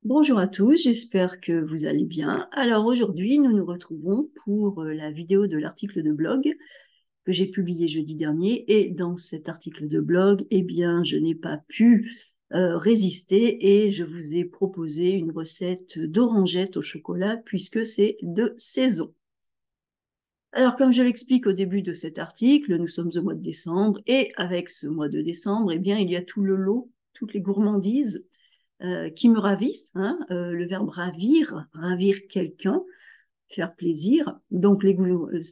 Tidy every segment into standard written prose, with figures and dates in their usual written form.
Bonjour à tous, j'espère que vous allez bien. Alors aujourd'hui, nous nous retrouvons pour la vidéo de l'article de blog que j'ai publié jeudi dernier. Et dans cet article de blog, eh bien, je n'ai pas pu résister et je vous ai proposé une recette d'orangettes au chocolat puisque c'est de saison. Alors, comme je l'explique au début de cet article, nous sommes au mois de décembre et avec ce mois de décembre, eh bien, il y a tout le lot, toutes les gourmandises qui me ravissent, hein, le verbe ravir, ravir quelqu'un, faire plaisir. Donc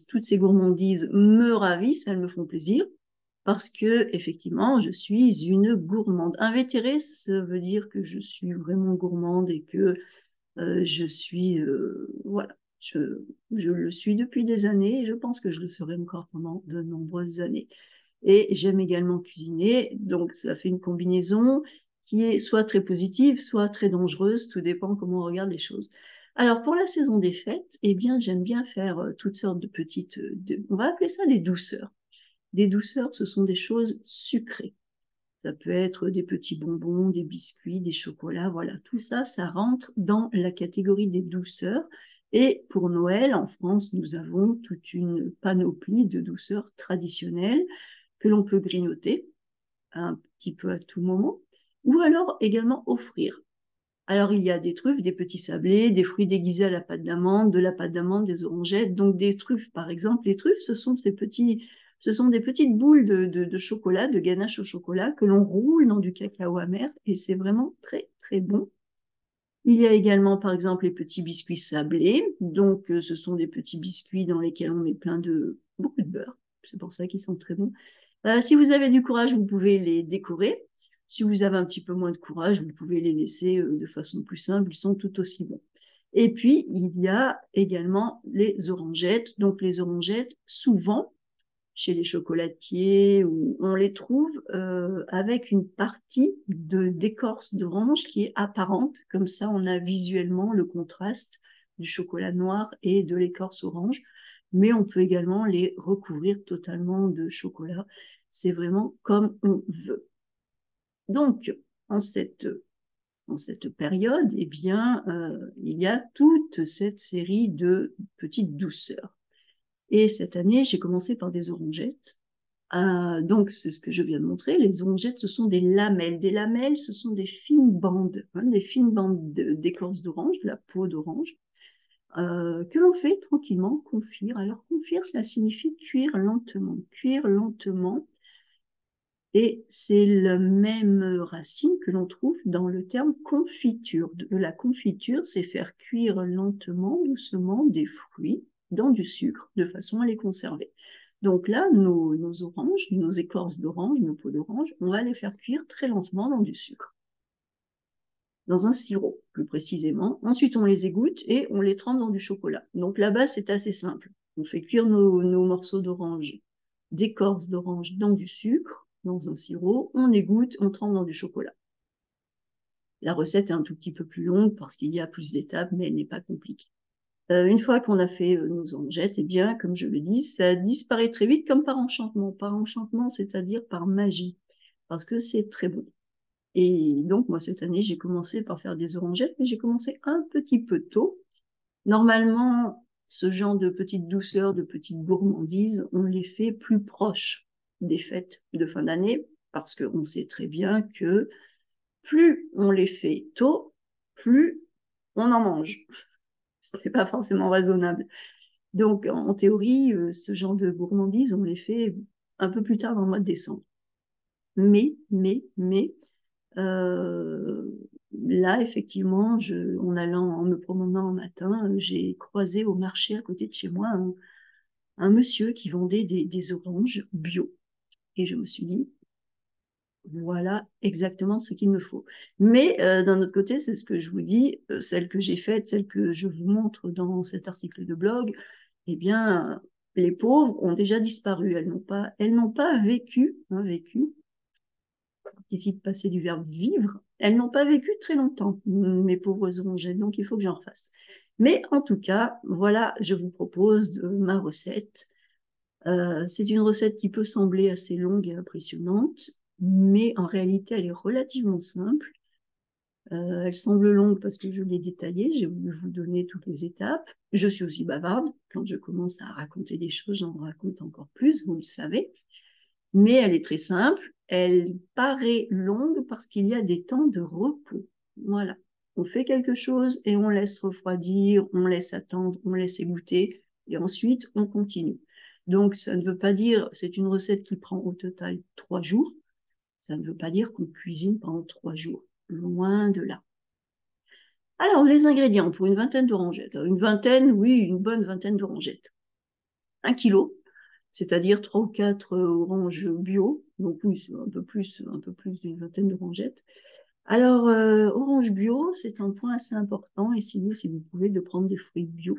toutes ces gourmandises me ravissent, elles me font plaisir parce que effectivement, je suis une gourmande. Invétérée, ça veut dire que je suis vraiment gourmande et que je suis voilà, je le suis depuis des années et je pense que je le serai encore pendant de nombreuses années. Et j'aime également cuisiner, donc ça fait une combinaison qui est soit très positive, soit très dangereuse, tout dépend comment on regarde les choses. Alors pour la saison des fêtes, eh bien j'aime bien faire toutes sortes de petites, on va appeler ça des douceurs. Des douceurs, ce sont des choses sucrées. Ça peut être des petits bonbons, des biscuits, des chocolats, voilà, tout ça, ça rentre dans la catégorie des douceurs. Et pour Noël, en France, nous avons toute une panoplie de douceurs traditionnelles que l'on peut grignoter un petit peu à tout moment, ou alors également offrir. Alors, il y a des truffes, des petits sablés, des fruits déguisés à la pâte d'amande, de la pâte d'amande, des orangettes, donc des truffes, par exemple. Les truffes, ce sont des petites boules de chocolat, de ganache au chocolat, que l'on roule dans du cacao amer, et c'est vraiment très, très bon. Il y a également, par exemple, les petits biscuits sablés. Donc, ce sont des petits biscuits dans lesquels on met beaucoup de beurre. C'est pour ça qu'ils sont très bons. Si vous avez du courage, vous pouvez les décorer. Si vous avez un petit peu moins de courage, vous pouvez les laisser de façon plus simple. Ils sont tout aussi bons. Et puis, il y a également les orangettes. Donc, les orangettes, souvent, chez les chocolatiers, où on les trouve avec une partie d'écorce d'orange qui est apparente. Comme ça, on a visuellement le contraste du chocolat noir et de l'écorce orange. Mais on peut également les recouvrir totalement de chocolat. C'est vraiment comme on veut. Donc, en cette, en cette période, eh bien, il y a toute cette série de petites douceurs. Et cette année, j'ai commencé par des orangettes. Donc, c'est ce que je viens de montrer. Les orangettes, ce sont des lamelles. Des lamelles, ce sont des fines bandes, hein, des fines bandes d'écorce d'orange, de la peau d'orange, que l'on fait tranquillement confire. Alors, confire, ça signifie cuire lentement. Cuire lentement. Et c'est la même racine que l'on trouve dans le terme confiture. La confiture, c'est faire cuire lentement, doucement des fruits dans du sucre de façon à les conserver. Donc là, nos oranges, nos écorces d'orange, nos peaux d'orange, on va les faire cuire très lentement dans du sucre, dans un sirop plus précisément. Ensuite, on les égoutte et on les trempe dans du chocolat. Donc la base, c'est assez simple. On fait cuire nos morceaux d'orange, d'écorce d'orange dans du sucre, dans un sirop, on égoutte, on trempe dans du chocolat. La recette est un tout petit peu plus longue parce qu'il y a plus d'étapes, mais elle n'est pas compliquée. Une fois qu'on a fait nos orangettes, eh bien, comme je le dis, ça disparaît très vite comme par enchantement. Par enchantement, c'est-à-dire par magie, parce que c'est très bon. Et donc, moi, cette année, j'ai commencé par faire des orangettes, mais j'ai commencé un petit peu tôt. Normalement, ce genre de petites douceurs, de petites gourmandises, on les fait plus proches des fêtes de fin d'année, parce qu'on sait très bien que plus on les fait tôt, plus on en mange. Ça n'est pas forcément raisonnable. Donc, en théorie, ce genre de gourmandises, on les fait un peu plus tard dans le mois de décembre. Mais, euh, là, effectivement, en me promenant un matin, j'ai croisé au marché à côté de chez moi un monsieur qui vendait des oranges bio. Et je me suis dit, voilà exactement ce qu'il me faut. Mais d'un autre côté, c'est ce que je vous dis, celle que j'ai faite, celle que je vous montre dans cet article de blog, eh bien, les pauvres ont déjà disparu. Elles n'ont pas vécu, hein, vécu, ici de passer du verbe vivre, elles n'ont pas vécu très longtemps, mes pauvres orangettes, donc il faut que j'en refasse. Mais en tout cas, voilà, je vous propose ma recette. C'est une recette qui peut sembler assez longue et impressionnante, mais en réalité, elle est relativement simple. Elle semble longue parce que je l'ai détaillée, j'ai voulu vous donner toutes les étapes. Je suis aussi bavarde. Quand je commence à raconter des choses, j'en raconte encore plus, vous le savez. Mais elle est très simple. Elle paraît longue parce qu'il y a des temps de repos. Voilà. On fait quelque chose et on laisse refroidir, on laisse attendre, on laisse égoutter et ensuite on continue. Donc ça ne veut pas dire, c'est une recette qui prend au total 3 jours. Ça ne veut pas dire qu'on cuisine pendant 3 jours. Loin de là. Alors, les ingrédients pour une vingtaine d'orangettes. Une vingtaine, oui, une bonne vingtaine d'orangettes. 1 kilo, c'est-à-dire 3 ou 4 oranges bio. Donc oui, c'est un peu plus d'une vingtaine d'orangettes. Alors, orange bio, c'est un point assez important. Essayez, si vous pouvez, de prendre des fruits bio.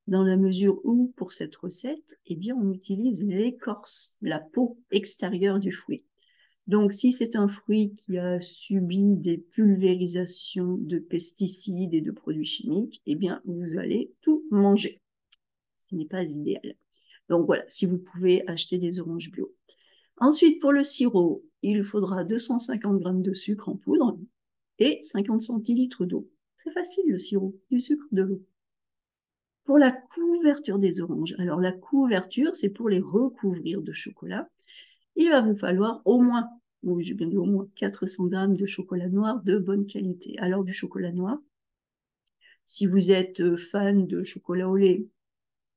Dans la mesure où, pour cette recette, eh bien, on utilise l'écorce, la peau extérieure du fruit. Donc, si c'est un fruit qui a subi des pulvérisations de pesticides et de produits chimiques, eh bien, vous allez tout manger, ce qui n'est pas idéal. Donc voilà, si vous pouvez acheter des oranges bio. Ensuite, pour le sirop, il faudra 250 g de sucre en poudre et 50 centilitres d'eau. Très facile le sirop, du sucre, de l'eau. Pour la couverture des oranges, alors la couverture, c'est pour les recouvrir de chocolat. Il va vous falloir au moins, oui, j'ai bien dit au moins 400 g de chocolat noir de bonne qualité. Alors du chocolat noir, si vous êtes fan de chocolat au lait,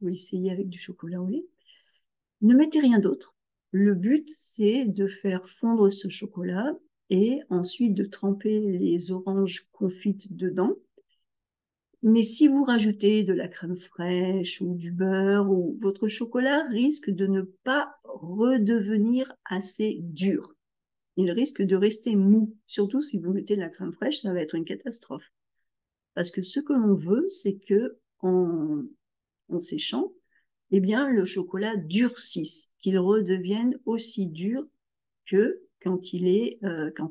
vous essayez avec du chocolat au lait. Ne mettez rien d'autre. Le but, c'est de faire fondre ce chocolat et ensuite de tremper les oranges confites dedans. Mais si vous rajoutez de la crème fraîche ou du beurre, ou votre chocolat risque de ne pas redevenir assez dur. Il risque de rester mou. Surtout si vous mettez de la crème fraîche, ça va être une catastrophe. Parce que ce que l'on veut, c'est que en séchant, eh bien, le chocolat durcisse, qu'il redevienne aussi dur que quand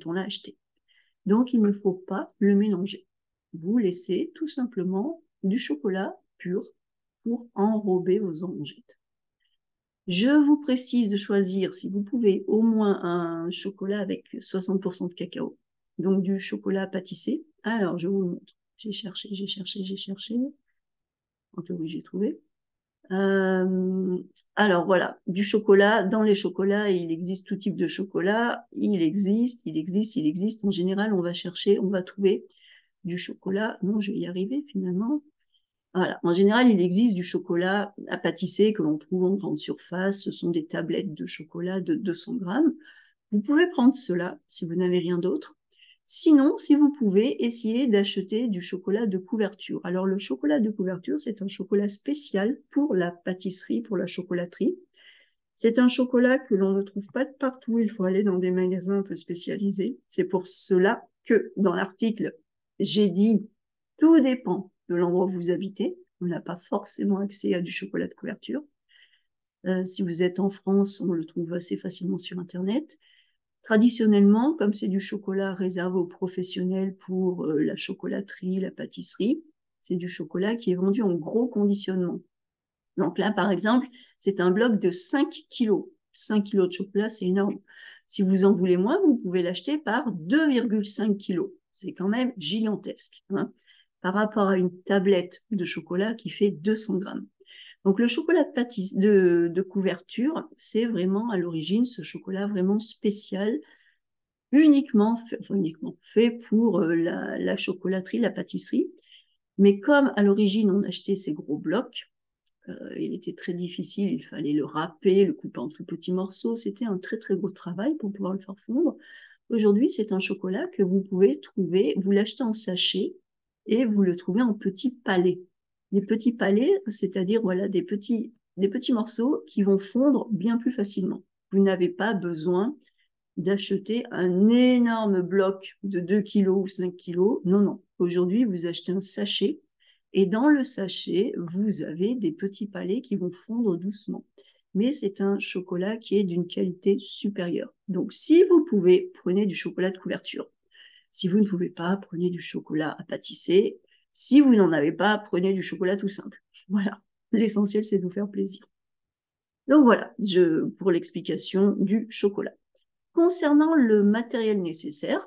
on l'a acheté. Donc, il ne faut pas le mélanger. Vous laissez tout simplement du chocolat pur pour enrober vos orangettes. Je vous précise de choisir, si vous pouvez, au moins un chocolat avec 60% de cacao. Donc du chocolat pâtissé. Alors, je vous le montre. J'ai cherché. En théorie, j'ai trouvé. Alors voilà, du chocolat. Dans les chocolats, il existe tout type de chocolat. Il existe. En général, on va chercher, on va trouver du chocolat. Non, je vais y arriver finalement. Voilà. En général, il existe du chocolat à pâtisser que l'on trouve en grande surface. Ce sont des tablettes de chocolat de 200 grammes. Vous pouvez prendre cela si vous n'avez rien d'autre. Sinon, si vous pouvez, essayer d'acheter du chocolat de couverture. Alors, le chocolat de couverture, c'est un chocolat spécial pour la pâtisserie, pour la chocolaterie. C'est un chocolat que l'on ne trouve pas de partout. Il faut aller dans des magasins un peu spécialisés. C'est pour cela que dans l'article, j'ai dit tout dépend de l'endroit où vous habitez. On n'a pas forcément accès à du chocolat de couverture. Si vous êtes en France, on le trouve assez facilement sur Internet. Traditionnellement, comme c'est du chocolat réservé aux professionnels pour la chocolaterie, la pâtisserie, c'est du chocolat qui est vendu en gros conditionnement. Donc là, par exemple, c'est un bloc de 5 kilos. 5 kilos de chocolat, c'est énorme. Si vous en voulez moins, vous pouvez l'acheter par 2,5 kilos. C'est quand même gigantesque, hein, par rapport à une tablette de chocolat qui fait 200 grammes. Donc le chocolat de couverture, c'est vraiment à l'origine ce chocolat vraiment spécial, uniquement fait pour la chocolaterie, la pâtisserie. Mais comme à l'origine on achetait ces gros blocs, il était très difficile, il fallait le râper, le couper en tout petits morceaux. C'était un très très gros travail pour pouvoir le faire fondre. Aujourd'hui, c'est un chocolat que vous pouvez trouver, vous l'achetez en sachet et vous le trouvez en petits palets. Des petits palets, c'est-à-dire voilà, des petits morceaux qui vont fondre bien plus facilement. Vous n'avez pas besoin d'acheter un énorme bloc de 2 kg ou 5 kg. Non, non. Aujourd'hui, vous achetez un sachet et dans le sachet, vous avez des petits palets qui vont fondre doucement. Mais c'est un chocolat qui est d'une qualité supérieure. Donc, si vous pouvez, prenez du chocolat de couverture. Si vous ne pouvez pas, prenez du chocolat à pâtisser. Si vous n'en avez pas, prenez du chocolat tout simple. Voilà. L'essentiel, c'est de vous faire plaisir. Donc voilà, pour l'explication du chocolat. Concernant le matériel nécessaire,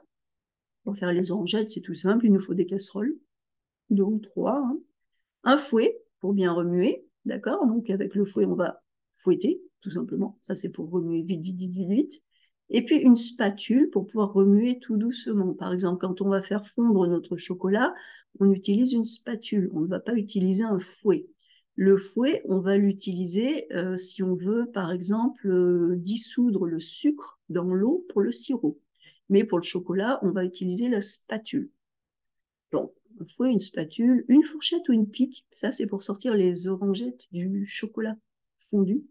Pour faire les orangettes, c'est tout simple, il nous faut des casseroles, 2 ou 3, hein. Un fouet pour bien remuer, d'accord? Donc avec le fouet, on va fouetter, tout simplement. Ça, c'est pour remuer vite, vite, vite, vite, vite. Et puis une spatule pour pouvoir remuer tout doucement. Par exemple, quand on va faire fondre notre chocolat, on utilise une spatule. On ne va pas utiliser un fouet. Le fouet, on va l'utiliser si on veut, par exemple, dissoudre le sucre dans l'eau pour le sirop. Mais pour le chocolat, on va utiliser la spatule. Donc, un fouet, une spatule, une fourchette ou une pique. Ça, c'est pour sortir les orangettes du chocolat fondu,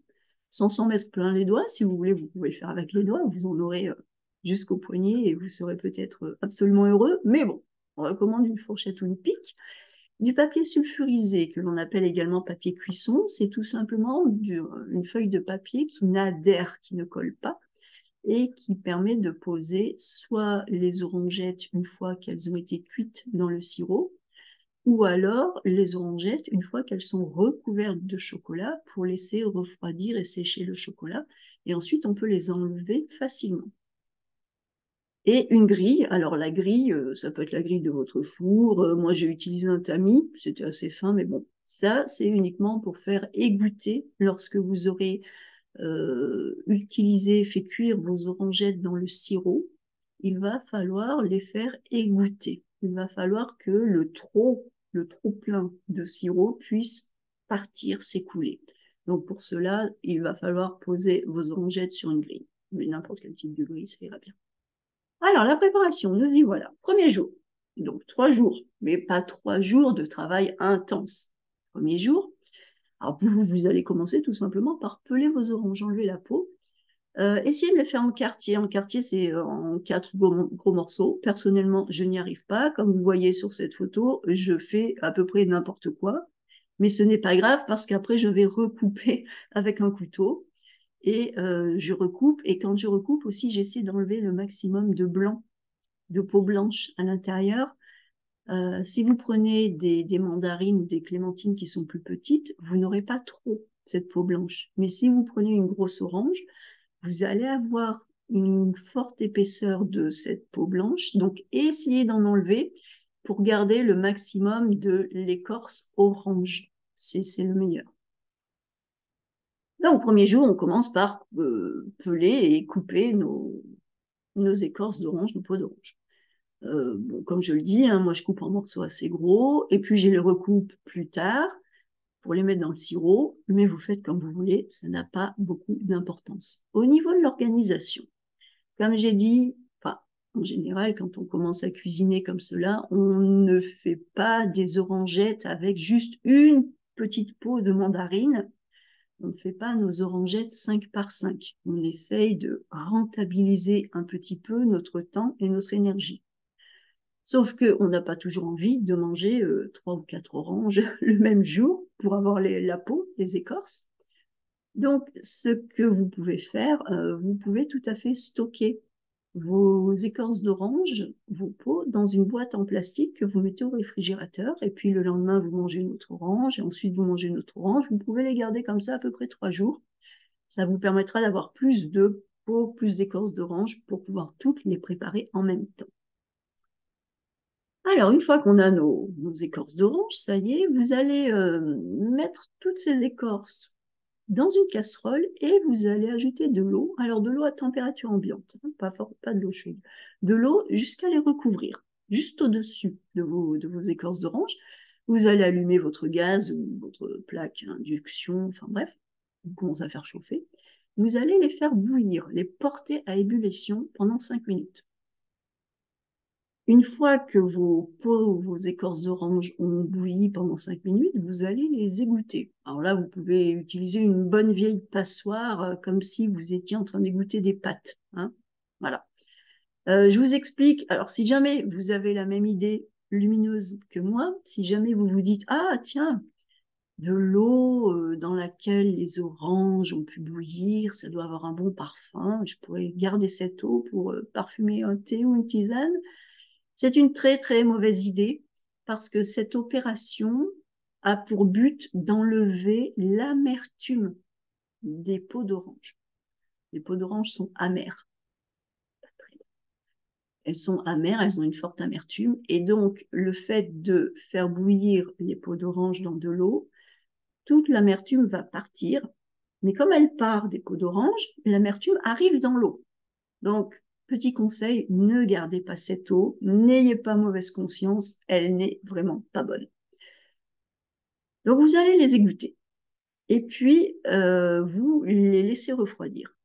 sans s'en mettre plein les doigts. Si vous voulez, vous pouvez le faire avec les doigts. Vous en aurez jusqu'au poignet et vous serez peut-être absolument heureux. Mais bon, on recommande une fourchette ou une pique. Du papier sulfurisé, que l'on appelle également papier cuisson, c'est tout simplement une feuille de papier qui n'adhère, qui ne colle pas, et qui permet de poser soit les orangettes une fois qu'elles ont été cuites dans le sirop, ou alors les orangettes une fois qu'elles sont recouvertes de chocolat pour laisser refroidir et sécher le chocolat. Et ensuite, on peut les enlever facilement. Et une grille, alors la grille, ça peut être la grille de votre four. Moi, j'ai utilisé un tamis, c'était assez fin, mais bon, ça, c'est uniquement pour faire égoutter lorsque vous aurez utilisé, fait cuire vos orangettes dans le sirop. Il va falloir les faire égoutter. Il va falloir que le trop plein de sirop puisse partir, s'écouler. Donc pour cela, il va falloir poser vos orangettes sur une grille. Mais n'importe quel type de grille, ça ira bien. Alors, la préparation, nous y voilà. Premier jour, donc 3 jours, mais pas 3 jours de travail intense. Premier jour, alors vous allez commencer tout simplement par peler vos oranges, enlever la peau. Essayez de les faire en quartier. En quartier, c'est en 4 gros morceaux. Personnellement, je n'y arrive pas. Comme vous voyez sur cette photo, je fais à peu près n'importe quoi. Mais ce n'est pas grave parce qu'après, je vais recouper avec un couteau. Et je recoupe. Et quand je recoupe aussi, j'essaie d'enlever le maximum de blanc, de peau blanche à l'intérieur. Si vous prenez des mandarines ou des clémentines qui sont plus petites, vous n'aurez pas trop cette peau blanche. Mais si vous prenez une grosse orange, vous allez avoir une forte épaisseur de cette peau blanche. Donc, essayez d'en enlever pour garder le maximum de l'écorce orange. C'est le meilleur. Donc, au premier jour, on commence par peler et couper nos écorces d'orange, nos peaux d'orange. Bon, comme je le dis, hein, moi je coupe en morceaux assez gros, et puis je les recoupe plus tard pour les mettre dans le sirop, mais vous faites comme vous voulez, ça n'a pas beaucoup d'importance. Au niveau de l'organisation, comme j'ai dit, enfin, en général, quand on commence à cuisiner comme cela, on ne fait pas des orangettes avec juste une petite peau de mandarine. On ne fait pas nos orangettes 5 par 5. On essaye de rentabiliser un petit peu notre temps et notre énergie. Sauf qu'on n'a pas toujours envie de manger 3 ou 4 oranges le même jour pour avoir la peau, les écorces. Donc, ce que vous pouvez faire, vous pouvez tout à fait stocker vos écorces d'orange, vos peaux, dans une boîte en plastique que vous mettez au réfrigérateur. Et puis le lendemain, vous mangez une autre orange et ensuite vous mangez une autre orange. Vous pouvez les garder comme ça à peu près 3 jours. Ça vous permettra d'avoir plus de peaux, plus d'écorces d'orange pour pouvoir toutes les préparer en même temps. Alors, une fois qu'on a nos écorces d'orange, ça y est, vous allez mettre toutes ces écorces dans une casserole et vous allez ajouter de l'eau. Alors, de l'eau à température ambiante, hein, pas de l'eau chaude. De l'eau jusqu'à les recouvrir, juste au-dessus de vos écorces d'orange. Vous allez allumer votre gaz ou votre plaque induction, enfin bref, vous commencez à faire chauffer. Vous allez les faire bouillir, les porter à ébullition pendant 5 minutes. Une fois que vos peaux, vos écorces d'orange ont bouilli pendant 5 minutes, vous allez les égoutter. Alors là, vous pouvez utiliser une bonne vieille passoire, comme si vous étiez en train d'égoutter des pâtes, hein. Voilà. Je vous explique. Alors, si jamais vous avez la même idée lumineuse que moi, si jamais vous vous dites, ah tiens, de l'eau dans laquelle les oranges ont pu bouillir, ça doit avoir un bon parfum, je pourrais garder cette eau pour parfumer un thé ou une tisane. C'est une très très mauvaise idée parce que cette opération a pour but d'enlever l'amertume des peaux d'orange. Les peaux d'orange sont amères. elles sont amères, elles ont une forte amertume. Et donc, le fait de faire bouillir les peaux d'orange dans de l'eau, toute l'amertume va partir. Mais comme elle part des peaux d'orange, l'amertume arrive dans l'eau. Donc, petit conseil, ne gardez pas cette eau, n'ayez pas mauvaise conscience, elle n'est vraiment pas bonne. Donc, vous allez les égoutter. Et puis, vous les laissez refroidir.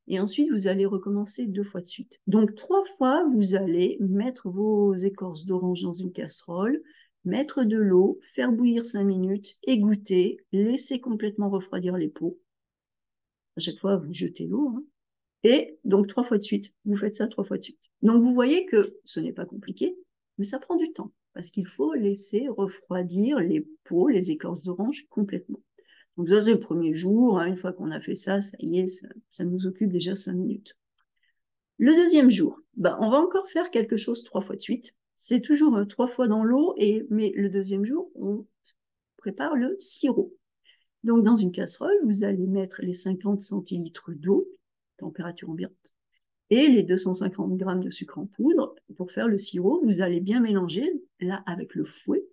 Et ensuite, vous allez recommencer 2 fois de suite. Donc, 3 fois, vous allez mettre vos écorces d'orange dans une casserole, mettre de l'eau, faire bouillir 5 minutes, égoutter, laisser complètement refroidir les peaux. À chaque fois, vous jetez l'eau. Hein. Et donc, 3 fois de suite. Vous faites ça 3 fois de suite. Donc, vous voyez que ce n'est pas compliqué, mais ça prend du temps. Parce qu'il faut laisser refroidir les peaux, les écorces d'orange complètement. Donc ça, c'est le premier jour. Hein. Une fois qu'on a fait ça, ça y est, ça nous occupe déjà 5 minutes. Le deuxième jour, on va encore faire quelque chose 3 fois de suite. C'est toujours 3 fois dans l'eau, mais le deuxième jour, on prépare le sirop. Donc, dans une casserole, vous allez mettre les 50 centilitres d'eau, température ambiante, et les 250 g de sucre en poudre. Pour faire le sirop, vous allez bien mélanger, là, avec le fouet,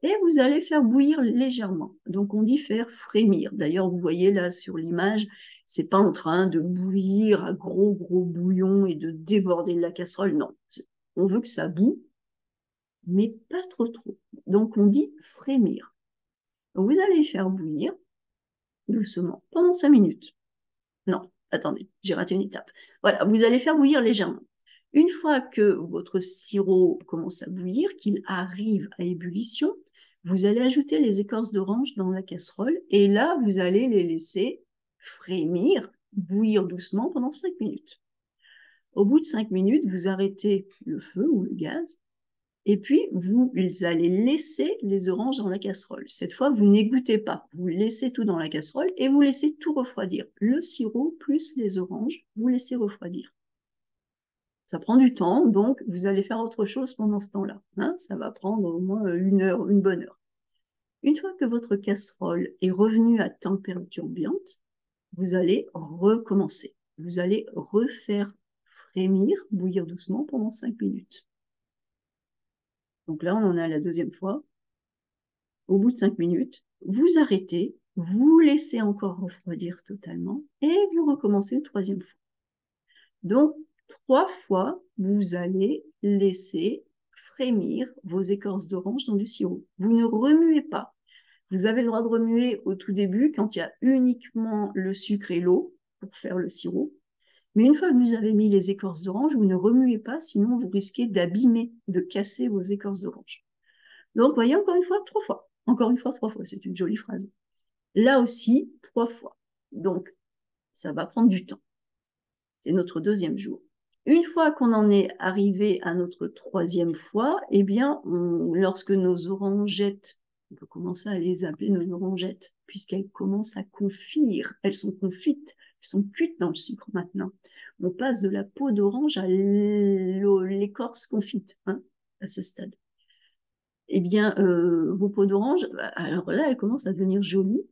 et vous allez faire bouillir légèrement. Donc, on dit faire frémir. D'ailleurs, vous voyez là sur l'image, c'est pas en train de bouillir à gros bouillon et de déborder de la casserole. Non, on veut que ça boue, mais pas trop. Donc, on dit frémir. Donc, vous allez faire bouillir doucement pendant 5 minutes. Non, attendez, j'ai raté une étape. Voilà, vous allez faire bouillir légèrement. Une fois que votre sirop commence à bouillir, qu'il arrive à ébullition, vous allez ajouter les écorces d'orange dans la casserole et là, vous allez les laisser frémir, bouillir doucement pendant 5 minutes. Au bout de 5 minutes, vous arrêtez le feu ou le gaz et puis vous allez laisser les oranges dans la casserole. Cette fois, vous n'égouttez pas, vous laissez tout dans la casserole et vous laissez tout refroidir. Le sirop plus les oranges, vous laissez refroidir. Ça prend du temps, donc vous allez faire autre chose pendant ce temps-là. Hein, ça va prendre au moins 1 heure, une bonne heure. Une fois que votre casserole est revenue à température ambiante, vous allez recommencer. Vous allez refaire frémir, bouillir doucement pendant 5 minutes. Donc là, on en est à la deuxième fois. Au bout de 5 minutes, vous arrêtez, vous laissez encore refroidir totalement et vous recommencez une troisième fois. Donc, 3 fois, vous allez laisser frémir vos écorces d'orange dans du sirop. Vous ne remuez pas. Vous avez le droit de remuer au tout début quand il y a uniquement le sucre et l'eau pour faire le sirop. Mais une fois que vous avez mis les écorces d'orange, vous ne remuez pas, sinon vous risquez d'abîmer, de casser vos écorces d'orange. Donc, voyez, encore une fois, 3 fois. Encore une fois, 3 fois. C'est une jolie phrase. Là aussi, 3 fois. Donc, ça va prendre du temps. C'est notre deuxième jour. Une fois qu'on en est arrivé à notre troisième fois, eh bien, lorsque nos orangettes, on peut commencer à les appeler nos orangettes, puisqu'elles commencent à confire, elles sont confites, elles sont cuites dans le sucre maintenant. On passe de la peau d'orange à l'écorce confite, hein, à ce stade. Eh bien, vos peaux d'orange, alors là, elles commencent à devenir jolies.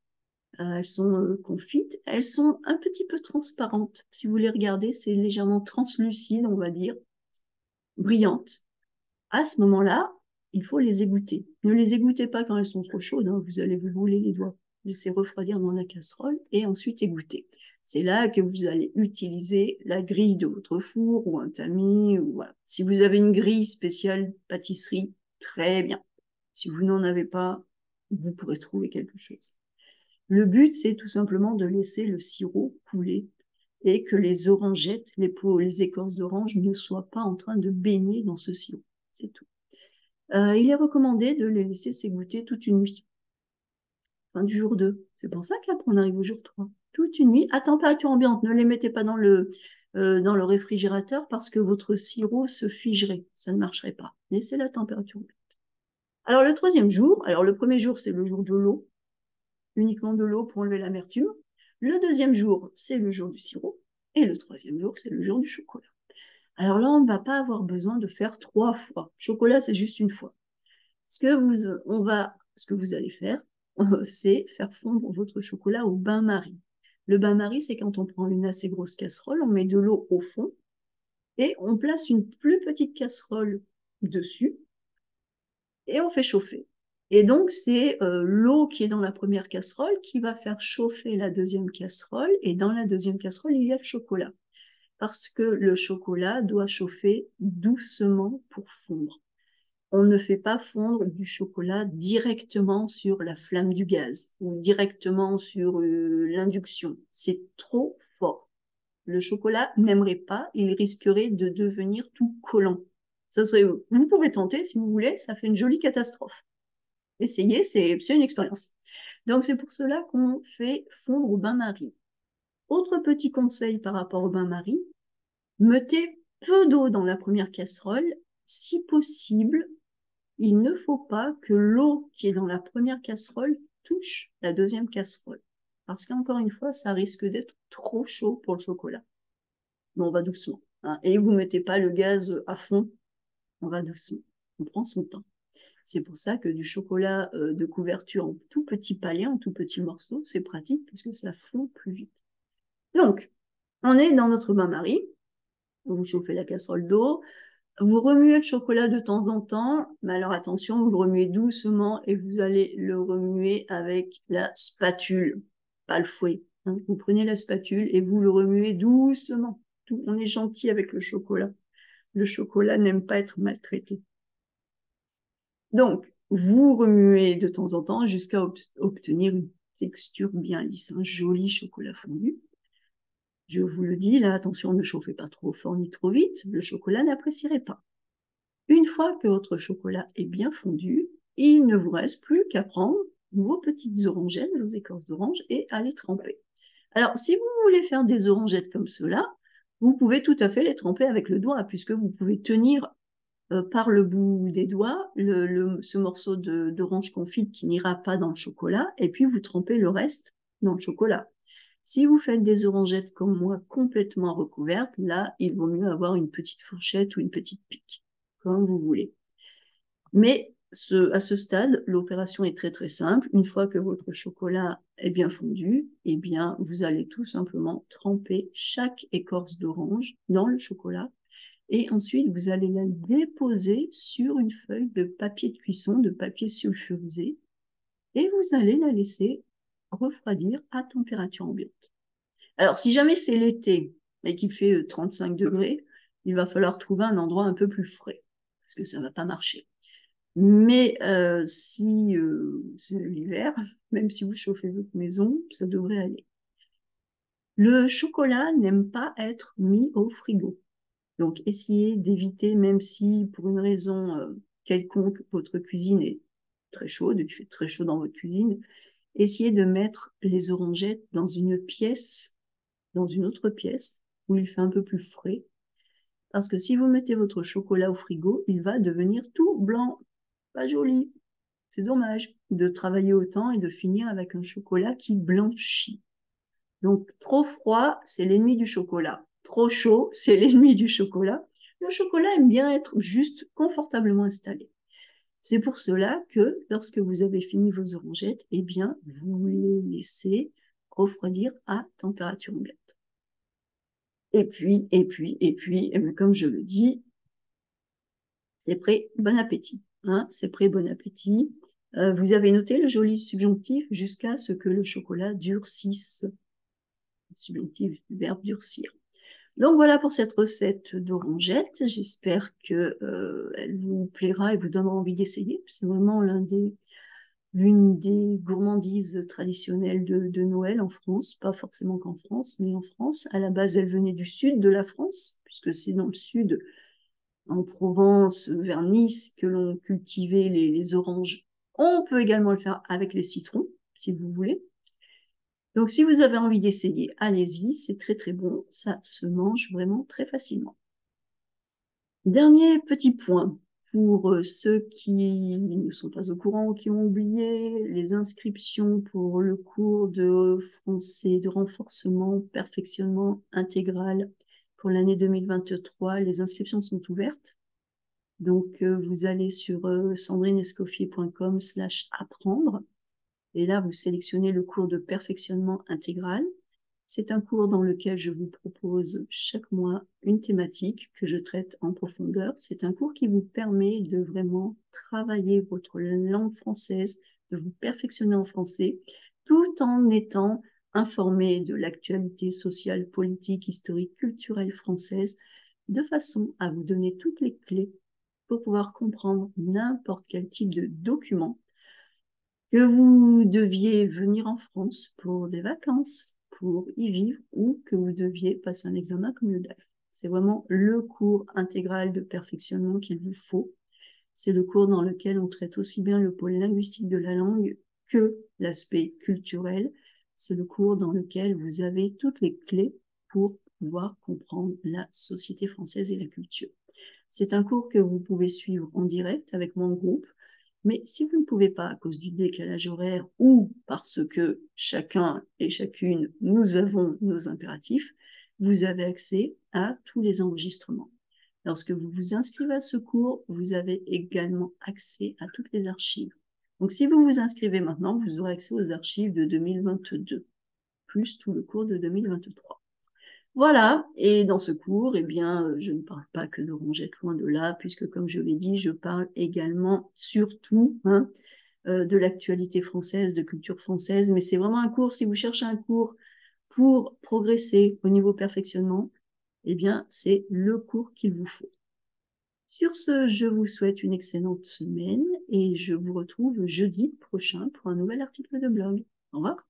Elles sont confites. Elles sont un petit peu transparentes. Si vous les regardez, c'est légèrement translucide, on va dire, brillantes. À ce moment-là, il faut les égoutter. Ne les égouttez pas quand elles sont trop chaudes, hein, vous allez vous brûler les doigts. Laissez refroidir dans la casserole et ensuite égoutter. C'est là que vous allez utiliser la grille de votre four ou un tamis. Ou voilà. Si vous avez une grille spéciale pâtisserie, très bien. Si vous n'en avez pas, vous pourrez trouver quelque chose. Le but, c'est tout simplement de laisser le sirop couler et que les orangettes, les écorces d'orange ne soient pas en train de baigner dans ce sirop. C'est tout. Il est recommandé de les laisser s'égoutter toute une nuit. Fin du jour 2. C'est pour ça qu'après, on arrive au jour 3. Toute une nuit, à température ambiante. Ne les mettez pas dans le réfrigérateur parce que votre sirop se figerait. Ça ne marcherait pas. Laissez la température ambiante. Alors, le troisième jour, alors le premier jour, c'est le jour de l'eau. Uniquement de l'eau pour enlever l'amertume. Le deuxième jour, c'est le jour du sirop. Et le troisième jour, c'est le jour du chocolat. Alors là, on ne va pas avoir besoin de faire 3 fois. Chocolat, c'est juste une fois. Ce que vous allez faire, c'est faire fondre votre chocolat au bain-marie. Le bain-marie, c'est quand on prend une assez grosse casserole, on met de l'eau au fond, et on place une plus petite casserole dessus et on fait chauffer. Et donc, c'est l'eau qui est dans la première casserole qui va faire chauffer la deuxième casserole, et dans la deuxième casserole, il y a le chocolat. Parce que le chocolat doit chauffer doucement pour fondre. On ne fait pas fondre du chocolat directement sur la flamme du gaz ou directement sur l'induction. C'est trop fort. Le chocolat n'aimerait pas, il risquerait de devenir tout collant. Ça serait, vous pouvez tenter si vous voulez, ça fait une jolie catastrophe. Essayez, c'est une expérience. Donc c'est pour cela qu'on fait fondre au bain-marie. Autre petit conseil par rapport au bain-marie, mettez peu d'eau dans la première casserole. Si possible, il ne faut pas que l'eau qui est dans la première casserole touche la deuxième casserole. Parce qu'encore une fois, ça risque d'être trop chaud pour le chocolat. Mais on va doucement. Hein. Et vous ne mettez pas le gaz à fond, on va doucement. On prend son temps. C'est pour ça que du chocolat de couverture en tout petit palais, en tout petit morceau, c'est pratique parce que ça fond plus vite. Donc, on est dans notre bain-marie. Vous chauffez la casserole d'eau. Vous remuez le chocolat de temps en temps, mais alors attention, vous le remuez doucement et vous allez le remuer avec la spatule, pas le fouet. Hein. Vous prenez la spatule et vous le remuez doucement. On est gentil avec le chocolat. Le chocolat n'aime pas être maltraité. Donc, vous remuez de temps en temps jusqu'à obtenir une texture bien lisse, un joli chocolat fondu. Je vous le dis, là, attention, ne chauffez pas trop fort ni trop vite, le chocolat n'apprécierait pas. Une fois que votre chocolat est bien fondu, il ne vous reste plus qu'à prendre vos petites orangettes, vos écorces d'orange et à les tremper. Alors, si vous voulez faire des orangettes comme cela, vous pouvez tout à fait les tremper avec le doigt, puisque vous pouvez tenir par le bout des doigts ce morceau d'orange confite qui n'ira pas dans le chocolat, et puis vous trempez le reste dans le chocolat. Si vous faites des orangettes comme moi complètement recouvertes, là, il vaut mieux avoir une petite fourchette ou une petite pique, comme vous voulez. Mais à ce stade, l'opération est très très simple. Une fois que votre chocolat est bien fondu, eh bien, vous allez tout simplement tremper chaque écorce d'orange dans le chocolat et ensuite vous allez la déposer sur une feuille de papier de cuisson, de papier sulfurisé, et vous allez la laisser refroidir à température ambiante. Alors, si jamais c'est l'été et qu'il fait 35 degrés, il va falloir trouver un endroit un peu plus frais, parce que ça ne va pas marcher. Mais si c'est l'hiver, même si vous chauffez votre maison, ça devrait aller. Le chocolat n'aime pas être mis au frigo. Donc, essayez d'éviter, même si pour une raison quelconque, votre cuisine est très chaude, il fait très chaud dans votre cuisine, essayez de mettre les orangettes dans une pièce, dans une autre pièce, où il fait un peu plus frais. Parce que si vous mettez votre chocolat au frigo, il va devenir tout blanc, pas joli. C'est dommage de travailler autant et de finir avec un chocolat qui blanchit. Donc, trop froid, c'est l'ennemi du chocolat. Trop chaud, c'est l'ennemi du chocolat. Le chocolat aime bien être juste confortablement installé. C'est pour cela que lorsque vous avez fini vos orangettes, eh bien, vous les laissez refroidir à température ambiante. Et puis, comme je le dis, c'est prêt, bon appétit. Hein, c'est prêt, bon appétit. Vous avez noté le joli subjonctif jusqu'à ce que le chocolat durcisse. Subjonctif du verbe durcir. Donc voilà pour cette recette d'orangette. J'espère qu'elle vous plaira et vous donnera envie d'essayer. C'est vraiment l'une des gourmandises traditionnelles de Noël en France. Pas forcément qu'en France, mais en France. À la base, elle venait du sud de la France, puisque c'est dans le sud, en Provence, vers Nice, que l'on cultivait les oranges. On peut également le faire avec les citrons, si vous voulez. Donc, si vous avez envie d'essayer, allez-y, c'est très très bon, ça se mange vraiment très facilement. Dernier petit point, pour ceux qui ne sont pas au courant ou qui ont oublié, les inscriptions pour le cours de français de renforcement, perfectionnement intégral pour l'année 2023, les inscriptions sont ouvertes. Donc, vous allez sur sandrinescoffier.com/apprendre. Et là, vous sélectionnez le cours de perfectionnement intégral. C'est un cours dans lequel je vous propose chaque mois une thématique que je traite en profondeur. C'est un cours qui vous permet de vraiment travailler votre langue française, de vous perfectionner en français, tout en étant informé de l'actualité sociale, politique, historique, culturelle française, de façon à vous donner toutes les clés pour pouvoir comprendre n'importe quel type de document, que vous deviez venir en France pour des vacances, pour y vivre, ou que vous deviez passer un examen comme le DELF. C'est vraiment le cours intégral de perfectionnement qu'il vous faut. C'est le cours dans lequel on traite aussi bien le pôle linguistique de la langue que l'aspect culturel. C'est le cours dans lequel vous avez toutes les clés pour pouvoir comprendre la société française et la culture. C'est un cours que vous pouvez suivre en direct avec mon groupe, mais si vous ne pouvez pas à cause du décalage horaire ou parce que chacun et chacune, nous avons nos impératifs, vous avez accès à tous les enregistrements. Lorsque vous vous inscrivez à ce cours, vous avez également accès à toutes les archives. Donc, si vous vous inscrivez maintenant, vous aurez accès aux archives de 2022, plus tout le cours de 2023. Voilà, et dans ce cours, eh bien, je ne parle pas que de rongette, loin de là, puisque comme je l'ai dit, je parle également, surtout, de l'actualité française, de culture française, mais c'est vraiment un cours, si vous cherchez un cours pour progresser au niveau perfectionnement, eh bien, c'est le cours qu'il vous faut. Sur ce, je vous souhaite une excellente semaine et je vous retrouve jeudi prochain pour un nouvel article de blog. Au revoir.